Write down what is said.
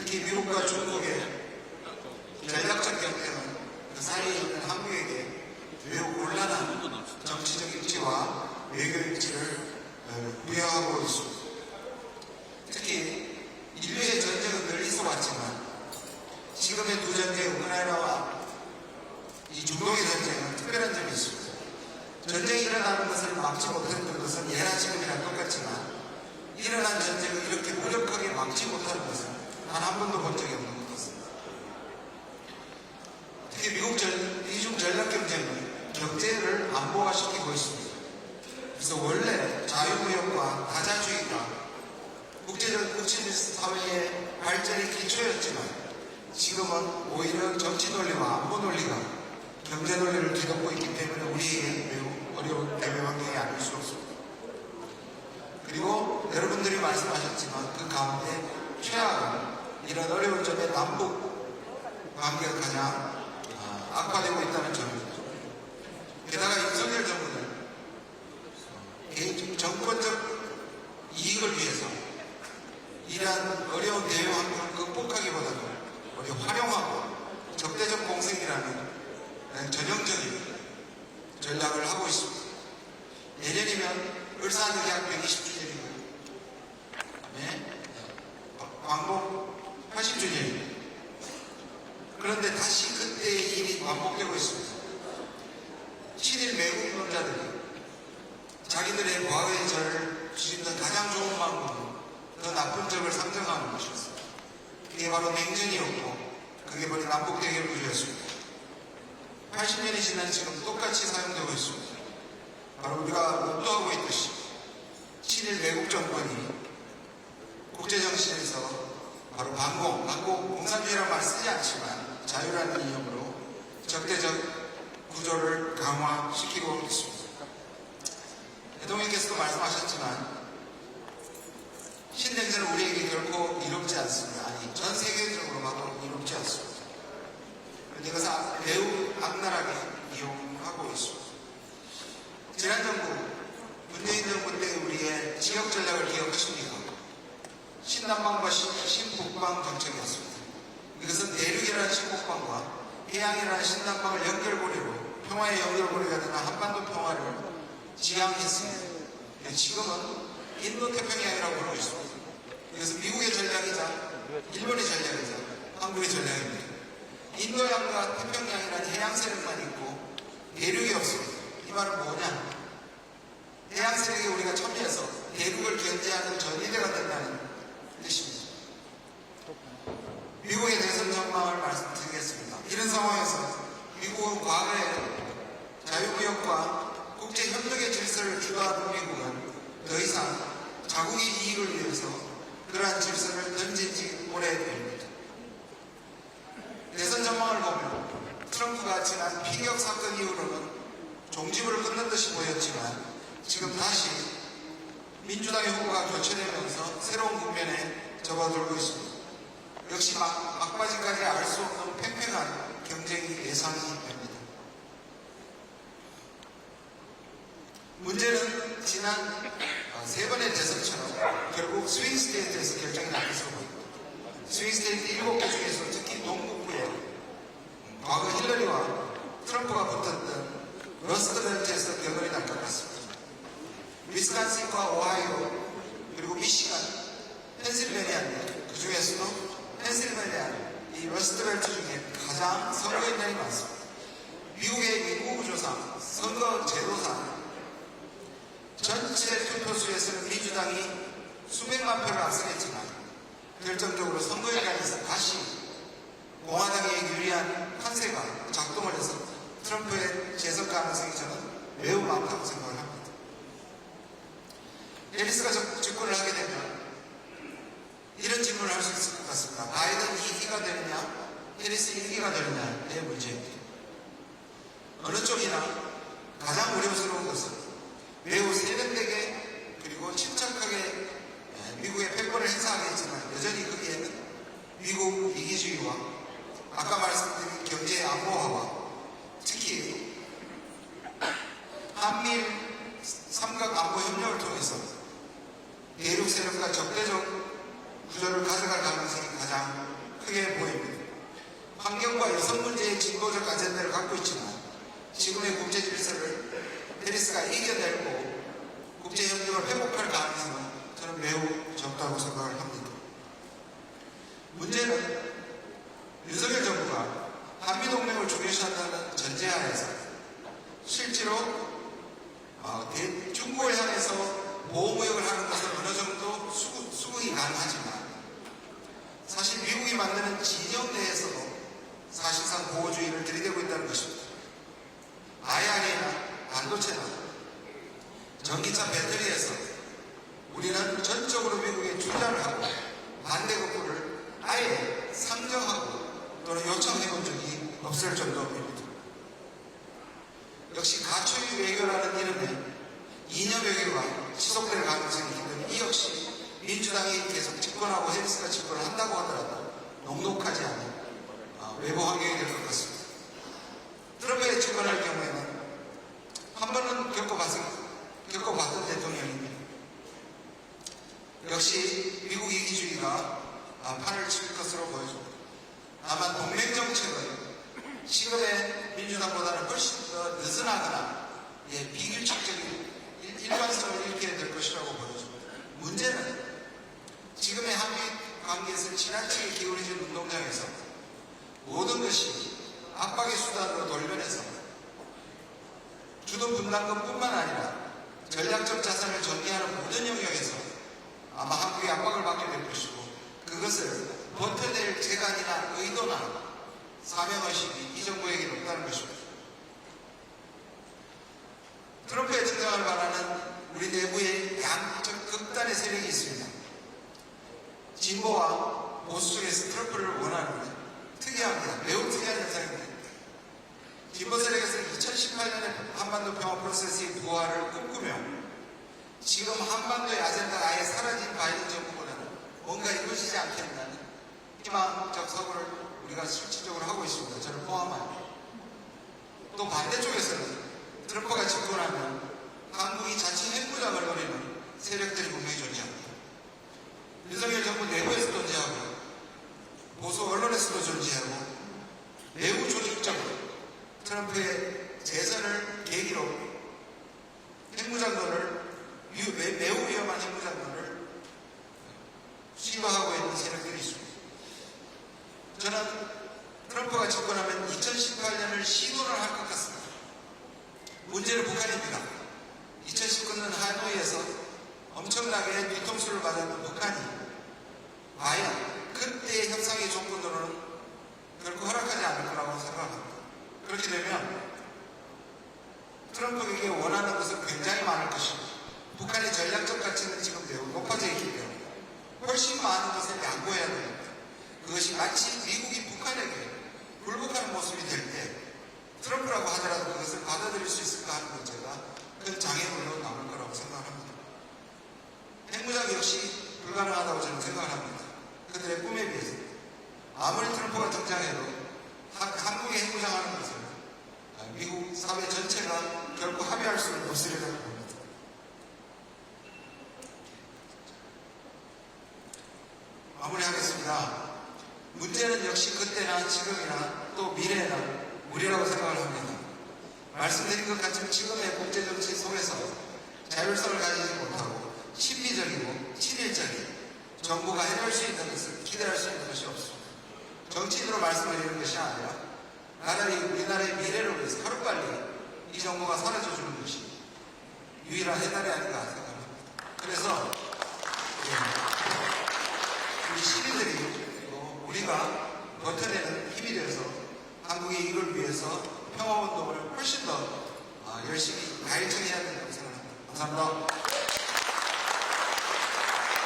특히 미국과 중국의 전략적 경쟁은 그 사이에 있는 한국에게 매우 곤란한 정치적 입지와 외교 입지를 부여하고 있습니다. 특히 인류의 전쟁은 늘 있어왔지만 지금의 두 전쟁, 우크라이나와 이 중동의 전쟁은 특별한 점이 있습니다. 전쟁이 일어나는 것을 막지 못했던 것은 예나 지금이랑 똑같지만 일어난 전쟁을 이렇게 무력하게 막지 못하는 것은 단 한 번도 본 적이 없는 것 같습니다. 특히 미중 전략 경쟁은 경제를 안보화시키고 있습니다. 그래서 원래 자유무역과 다자주의가 국제적 사회의 발전의 기초였지만 지금은 오히려 정치 논리와 안보 논리가 경제 논리를 뒤덮고 있기 때문에 우리에게 매우 어려운 대외 환경이 아닐 수 없습니다. 그리고 여러분들이 말씀하셨지만 그 가운데 최악은 이런 어려운 점에 남북 관계가 가장 악화되고 있다는 점입니다. 게다가 윤석열 정부는 개인적 정권적 이익을 위해서 이러한 어려운 대외 환경을 극복하기보다는 우리 활용하고 적대적 공세이라는 전형적인 전략을 하고 있습니다. 내년이면 을사늑약 120주년이고 광복 80주년입니다. 그런데 다시 그때의 일이 반복되고 있습니다. 친일 매국론자들이 자기들의 과거의 저를 지금도 가장 좋은 방법으로 더 나쁜 점을 상정하는 것이었습니다. 그게 바로 냉전이었고 그게 바로 남북 대결 구조였습니다. 80년이 지난 지금 똑같이 사용되고 있습니다. 바로 우리가 목도하고 있듯이 친일 매국 정권이 국제정신에서 바로 반공, 공산주의라는 말 쓰지 않지만 자유라는 이념으로 적대적 구조를 강화시키고 있습니다. 대통령께서도 말씀하셨지만 신냉전은 우리에게 결코 이롭지 않습니다. 아니, 전 세계적으로 봐도 이롭지 않습니다. 그런데 이것을 매우 악랄하게 이용하고 있습니다. 지난 정부, 문재인 정부 때 우리의 지역 전략을 기억하십니까? 신남방과 신북방 정책이었습니다. 이것은 대륙이라는 신북방과 해양이라는 신남방을 연결고리로 평화의 연결고리가 되는 한반도 평화를 지향했습니다. 지금은 인도태평양이라고 부르고 있습니다. 이것은 미국의 전략이자 일본의 전략이자 한국의 전략입니다. 인도양과 태평양이라는 해양 세력만 있고 대륙이 없습니다. 이 말은 뭐냐? 해양 세력에 우리가 참여해서 대륙을 견제하는 전위대가 된다는 뜻입니다. 미국의 대선 전망을 말씀드리겠습니다. 이런 상황에서 미국은 과거에 자유무역과 국제협력의 질서를 주도하는 미국은 더 이상 자국의 이익을 위해서 그러한 질서를 던진 지 오래됩니다. 대선 전망을 보면 트럼프가 지난 피격 사건 이후로는 종지부를 끊는 듯이 보였지만 지금 다시 민주당의 후보가 교체되면서 새로운 국면에 접어들고 있습니다. 역시 막바지까지 알 수 없는 팽팽한 경쟁이 예상이 됩니다. 문제는 지난 세 번의 대선처럼 결국 스윙 스테이트에서 결정이 날 것으로 보입니다. 스윙 스테이트 7개 중에서 특히 동북부에 과거 힐러리와 트럼프가 붙었던 러스트벨트에서 결론이 날 것 같습니다. 위스콘신과 오하이오 그리고 미시간, 펜실베니아인데 그 중에서도 펜실베니아 이 러스트벨트 중에 가장 선거인단이 많습니다. 미국의 민구구조상, 선거 제도상 전체 투표수에서는 민주당이 수백만 표를 앞서겠지만 결정적으로 선거인단에서 다시 공화당에 유리한 판세가 작동을 해서 트럼프의 재선 가능성이 저는 매우 많다고 생각을 합니다. 해리스가 집권을 하게 되면 이런 질문을 할 수 있을 것 같습니다. 바이든 2기가 되느냐, 해리스 1기가 되느냐의 문제입니다. 어느 쪽이나 가장 우려스러운 것은 매우 세련되게 그리고 침착하게 미국의 패권을 행사하겠지만 여전히 거기에는 미국 이기주의와 아까 말씀드린 경제 안보화와 특히 한미일 삼각 안보 협력을 통해서 대륙 세력과 적대적 구조를 가져갈 가능성이 가장 지금의 국제 질서를 페리스가 이겨내고 국제 협력을 회복할 가능성은 저는 매우 적다고 생각을 합니다. 문제는 윤석열 정부가 한미동맹을 중요시한다는 전제하에서 실제로 중국을 향해서 보호무역을 하는 것은 어느 정도 수긍이 가능하지만 사실 미국이 만드는 진영 내에서도 사실상 보호주의를 들이대고 있다는 것입니다. IRA나 반도체나 전기차 배터리에서 우리는 전적으로 미국에 투자를 하고 반대 거부를 아예 상정하고 또는 요청해본 적이 없을 정도입니다. 역시 가초유 외교라는 이름에 이념 외교가 지속될 가능성이 있는 이 역시 민주당이 계속 집권하고 해리스가 집권을 한다고 하더라도 녹록하지 않은 외부 환경이 될 것 같습니다. 트럼프가 집권할 경우에는 한 번은 겪어봤던 대통령입니다. 역시 미국 이기주의가 판을 칠 것으로 보여집니다. 다만 동맹 정책은 지금의 민주당보다는 훨씬 더 느슨하거나 비규칙적인 일관성을 잃게 될 것이라고 보여집니다. 문제는 지금의 한미 관계에서 지나치게 기울어진 운동장에서 모든 것이 압박의 수단으로 돌변해서 주도 분담금뿐만 아니라 전략적 자산을 전개하는 모든 영역에서 아마 한국이 압박을 받게 될 것이고 그것을 버텨낼 재간이나 의도나 사명의식이 이 정부에게는 없다는 것입니다. 트럼프의 등장을 바라는 우리 내부에 양적 극단의 세력이 있습니다. 진보와 보수 쪽에서 트럼프를 원하는 특이합니다. 매우 특이한 현상입니다. 진보 세력에서는 2018년에 한반도 평화 프로세스의 부활을 꿈꾸며 지금 한반도의 아젠다가 아예 사라진 바이든 정부보다는 뭔가 이루어지지 않겠다는 희망적 사고를 우리가 실질적으로 하고 있습니다. 저를 포함하여. 또 반대쪽에서는 트럼프가 집권하면 한국이 자치 핵무장을 노리는 세력들이 분명히 존재합니다. 윤석열 정부 내부에서 존재하고 보수 언론에서도 존재하고 매우 조직적으로 트럼프의 재선을 계기로 핵무장론을 매우 위험한 핵무장론을 시도하고 있는 세력들이 있습니다. 저는 트럼프가 집권하면 2018년을 시도를 할 것 같습니다. 문제는 북한입니다. 2019년 하노이에서 엄청나게 뒤통수를 맞았던 북한이 과연 그때의 협상의 조건으로는 결코 허락하지 않을 거라고 생각합니다. 그렇게 되면 트럼프에게 원하는 것은 굉장히 많을 것이고 북한의 전략적 가치는 지금 매우 높아져 있기 때문에 훨씬 많은 것을 양보해야 됩니다. 그것이 마치 미국이 북한에게 굴복하는 모습이 될 때 트럼프라고 하더라도 그것을 받아들일 수 있을까 하는 문제가 큰 장애물로 남을 거라고 생각합니다. 핵무장 역시 불가능하다고 저는 생각을 합니다. 그들의 꿈에 비해서 아무리 트럼프가 등장해도 한국이 핵무장하는 것을 미국 사회 전체가 결코 합의할 수는 없으리라고 봅니다. 마무리하겠습니다. 문제는 역시 그때나 지금이나 또 미래나 우리라고 생각을 합니다. 말씀드린 것 같지만 지금의 국제정치 속에서 자율성을 가지지 못하고 신비적이고 친일적인 정부가 해낼 수 있는 것을 기대할 수 있는 것이 없습니다. 정치인으로 말씀드리는 것이 아니라 우리나라의 미래를 위해서 하루빨리 이 정부가 사라져주는 것이 유일한 해답이 아닌가 생각합니다. 그래서 우리 시민들이 우리가 버텨내는 힘이 되어서 한국의 이익을 위해서 평화운동을 훨씬 더 열심히 가일청해야 된다고 생각합니다. 감사합니다.